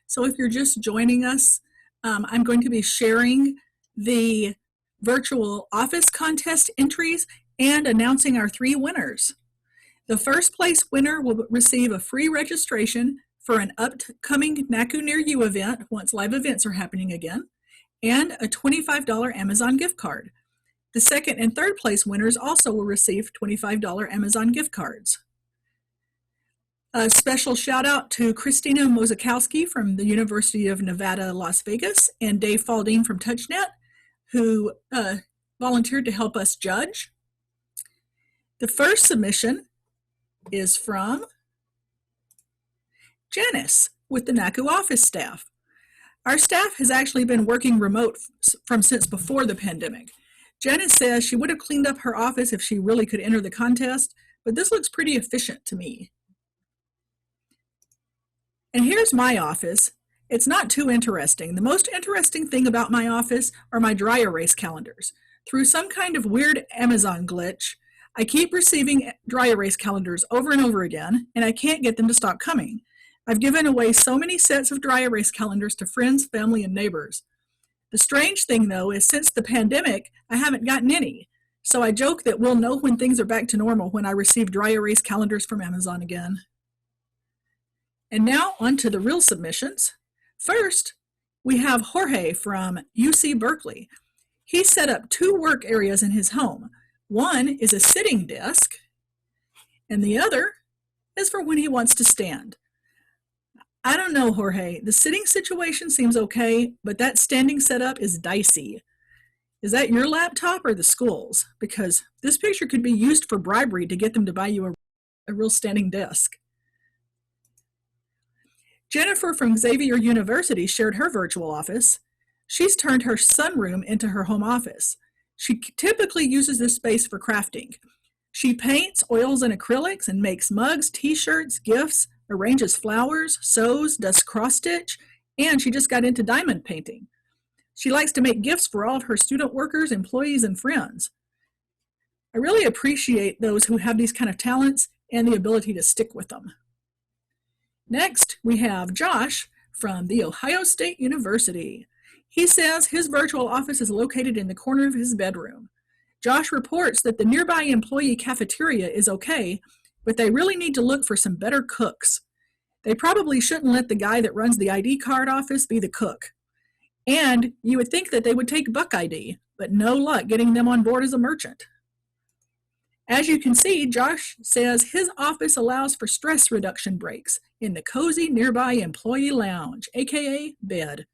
So if you're just joining us, I'm going to be sharing the Virtual Office Contest entries and announcing our 3 winners. The first place winner will receive a free registration for an upcoming NACCU Near You event once live events are happening again, and a $25 Amazon gift card. The second and third place winners also will receive $25 Amazon gift cards. A special shout out to Christina Mozakowski from the University of Nevada, Las Vegas, and Dave Faldine from TouchNet, who volunteered to help us judge. The first submission is from Janice with the NACCU office staff. Our staff has actually been working remote since before the pandemic. Janice says she would have cleaned up her office if she really could enter the contest, but this looks pretty efficient to me. And here's my office. It's not too interesting. The most interesting thing about my office are my dry erase calendars. Through some kind of weird Amazon glitch, I keep receiving dry erase calendars over and over again, and I can't get them to stop coming. I've given away so many sets of dry erase calendars to friends, family, and neighbors. The strange thing, though, is since the pandemic, I haven't gotten any. So I joke that we'll know when things are back to normal when I receive dry erase calendars from Amazon again. And now on to the real submissions. First, we have Jorge from UC Berkeley. He set up 2 work areas in his home. One is a sitting desk, and the other is for when he wants to stand. I don't know, Jorge. The sitting situation seems okay, but that standing setup is dicey. Is that your laptop or the school's? Because this picture could be used for bribery to get them to buy you a real standing desk. Jennifer from Xavier University shared her virtual office. She's turned her sunroom into her home office. She typically uses this space for crafting. She paints, oils, and acrylics and makes mugs, t-shirts, gifts, arranges flowers, sews, does cross-stitch, and she just got into diamond painting. She likes to make gifts for all of her student workers, employees, and friends. I really appreciate those who have these kind of talents and the ability to stick with them. Next, we have Josh from The Ohio State University. He says his virtual office is located in the corner of his bedroom. Josh reports that the nearby employee cafeteria is okay, but they really need to look for some better cooks. They probably shouldn't let the guy that runs the ID card office be the cook. And you would think that they would take Buck ID, but no luck getting them on board as a merchant. As you can see, Josh says his office allows for stress reduction breaks in the cozy nearby employee lounge, aka bed.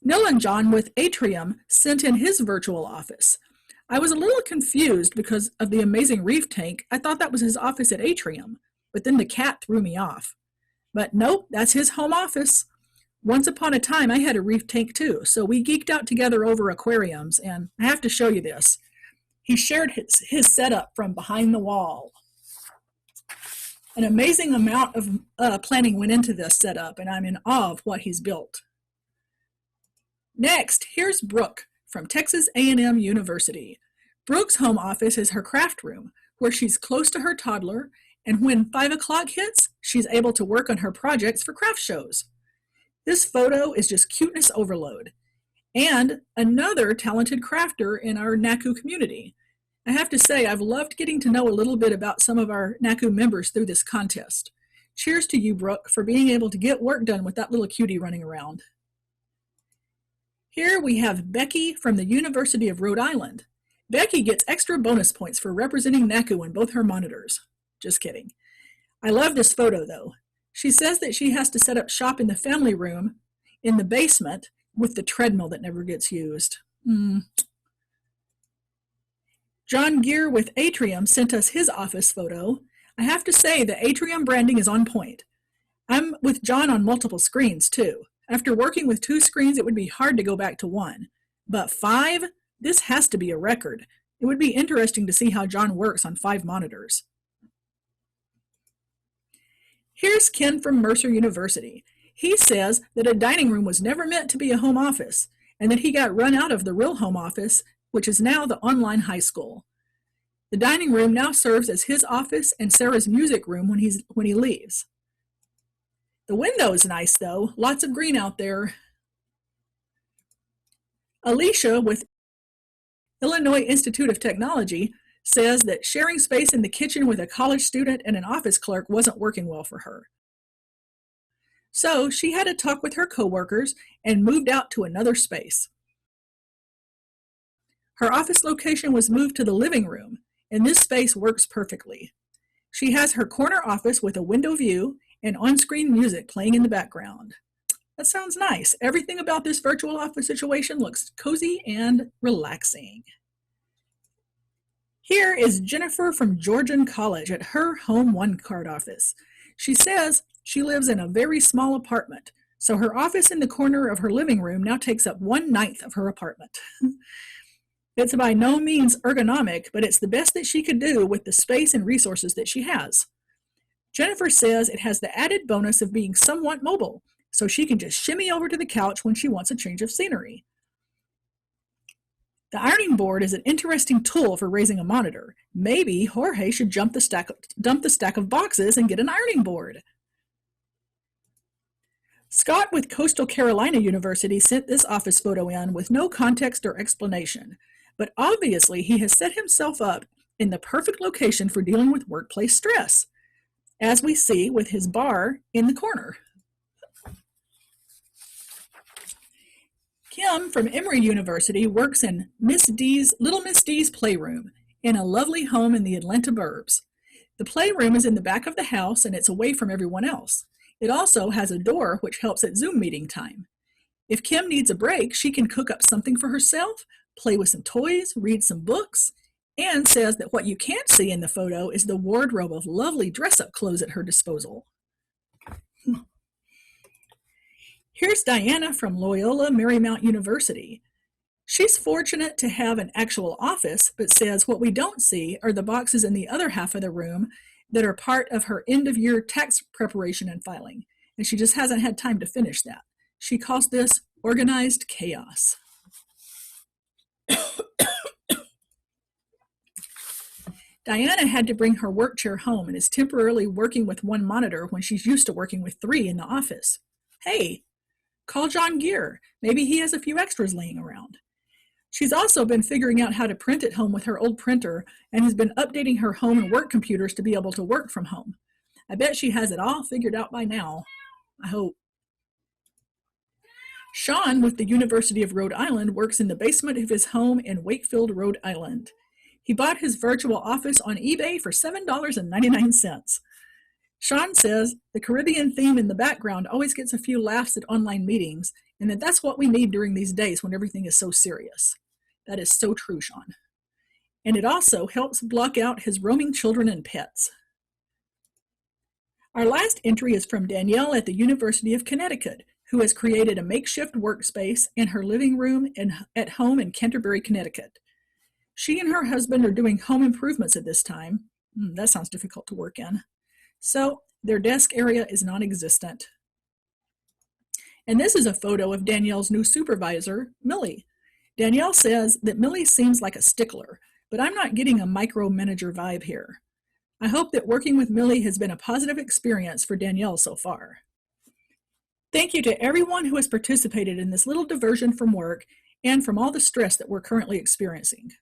Nilanjan with Atrium sent in his virtual office. I was a little confused because of the amazing reef tank. I thought that was his office at Atrium, but then the cat threw me off. But nope, that's his home office. Once upon a time, I had a reef tank too, so we geeked out together over aquariums, and I have to show you this. He shared his setup from behind the wall. An amazing amount of planning went into this setup, and I'm in awe of what he's built. Next, here's Brooke from Texas A&M University. Brooke's home office is her craft room, where she's close to her toddler, and when 5 o'clock hits, she's able to work on her projects for craft shows. This photo is just cuteness overload, and another talented crafter in our NACCU community. I have to say, I've loved getting to know a little bit about some of our NACCU members through this contest. Cheers to you, Brooke, for being able to get work done with that little cutie running around. Here we have Becky from the University of Rhode Island. Becky gets extra bonus points for representing NACCU on both her monitors. Just kidding. I love this photo, though. She says that she has to set up shop in the family room in the basement with the treadmill that never gets used. John Gear with Atrium sent us his office photo. I have to say the Atrium branding is on point. I'm with John on multiple screens, too. After working with 2 screens, it would be hard to go back to 1. But 5? This has to be a record. It would be interesting to see how John works on 5 monitors. Here's Ken from Mercer University. He says that a dining room was never meant to be a home office, and that he got run out of the real home office, which is now the online high school. The dining room now serves as his office and Sarah's music room when he leaves. The window's nice though, lots of green out there. Alicia with Illinois Institute of Technology says that sharing space in the kitchen with a college student and an office clerk wasn't working well for her. So she had a talk with her coworkers and moved out to another space. Her office location was moved to the living room, and this space works perfectly. She has her corner office with a window view and on-screen music playing in the background. That sounds nice. Everything about this virtual office situation looks cozy and relaxing. Here is Jennifer from Georgian College at her home one-card office. She says she lives in a very small apartment, so her office in the corner of her living room now takes up 1/9 of her apartment. It's by no means ergonomic, but it's the best that she could do with the space and resources that she has. Jennifer says it has the added bonus of being somewhat mobile, so she can just shimmy over to the couch when she wants a change of scenery. The ironing board is an interesting tool for raising a monitor. Maybe Jorge should dump the stack of boxes and get an ironing board. Scott with Coastal Carolina University sent this office photo in with no context or explanation, but obviously he has set himself up in the perfect location for dealing with workplace stress, as we see with his bar in the corner. Kim from Emory University works in Little Miss D's playroom in a lovely home in the Atlanta burbs. The playroom is in the back of the house and it's away from everyone else. It also has a door which helps at Zoom meeting time. If Kim needs a break, she can cook up something for herself, play with some toys, read some books, and says that what you can't see in the photo is the wardrobe of lovely dress-up clothes at her disposal. Here's Diana from Loyola Marymount University. She's fortunate to have an actual office, but says what we don't see are the boxes in the other half of the room that are part of her end-of-year tax preparation and filing, and she just hasn't had time to finish that. She calls this organized chaos. Diana had to bring her work chair home and is temporarily working with one monitor when she's used to working with 3 in the office. Hey, call John Gear. Maybe he has a few extras laying around. She's also been figuring out how to print at home with her old printer and has been updating her home and work computers to be able to work from home. I bet she has it all figured out by now. I hope. Sean with the University of Rhode Island works in the basement of his home in Wakefield, Rhode Island. He bought his virtual office on eBay for $7.99. Sean says the Caribbean theme in the background always gets a few laughs at online meetings, and that's what we need during these days when everything is so serious. That is so true, Sean. And it also helps block out his roaming children and pets. Our last entry is from Danielle at the University of Connecticut, who has created a makeshift workspace in her living room at home in Canterbury, Connecticut. She and her husband are doing home improvements at this time. That sounds difficult to work in. So their desk area is non-existent. And this is a photo of Danielle's new supervisor, Millie. Danielle says that Millie seems like a stickler, but I'm not getting a micromanager vibe here. I hope that working with Millie has been a positive experience for Danielle so far. Thank you to everyone who has participated in this little diversion from work and from all the stress that we're currently experiencing.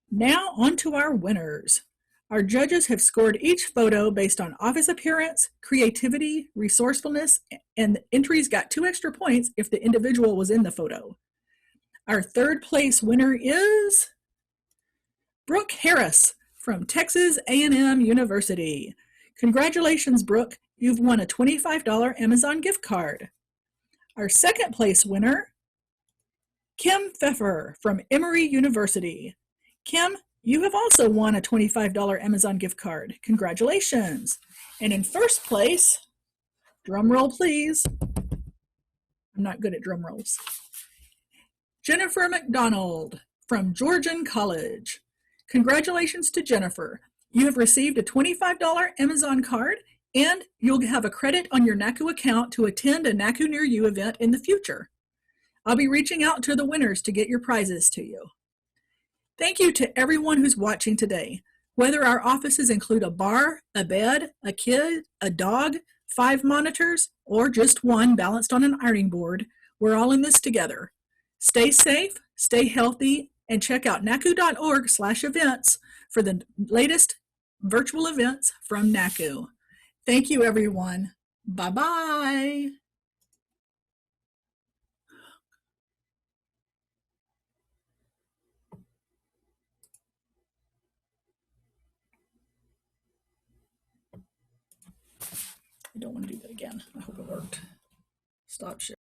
Now on to our winners. Our judges have scored each photo based on office appearance, creativity, resourcefulness, and the entries got 2 extra points if the individual was in the photo. Our 3rd place winner is Brooke Harris from Texas A&M University. Congratulations, Brooke. You've won a $25 Amazon gift card. Our 2nd place winner, Kim Pfeffer from Emory University. Kim, you have also won a $25 Amazon gift card. Congratulations. And in 1st place, drum roll please. I'm not good at drum rolls. Jennifer McDonald from Georgian College. Congratulations to Jennifer. You have received a $25 Amazon card and you'll have a credit on your NACCU account to attend a NACCU Near You event in the future. I'll be reaching out to the winners to get your prizes to you. Thank you to everyone who's watching today. Whether our offices include a bar, a bed, a kid, a dog, 5 monitors, or just one balanced on an ironing board. We're all in this together. Stay safe, stay healthy, and check out NACCU.org/events for the latest virtual events from NACCU. Thank you, everyone. Bye-bye. I don't want to do that again. I hope it worked. Stop sharing.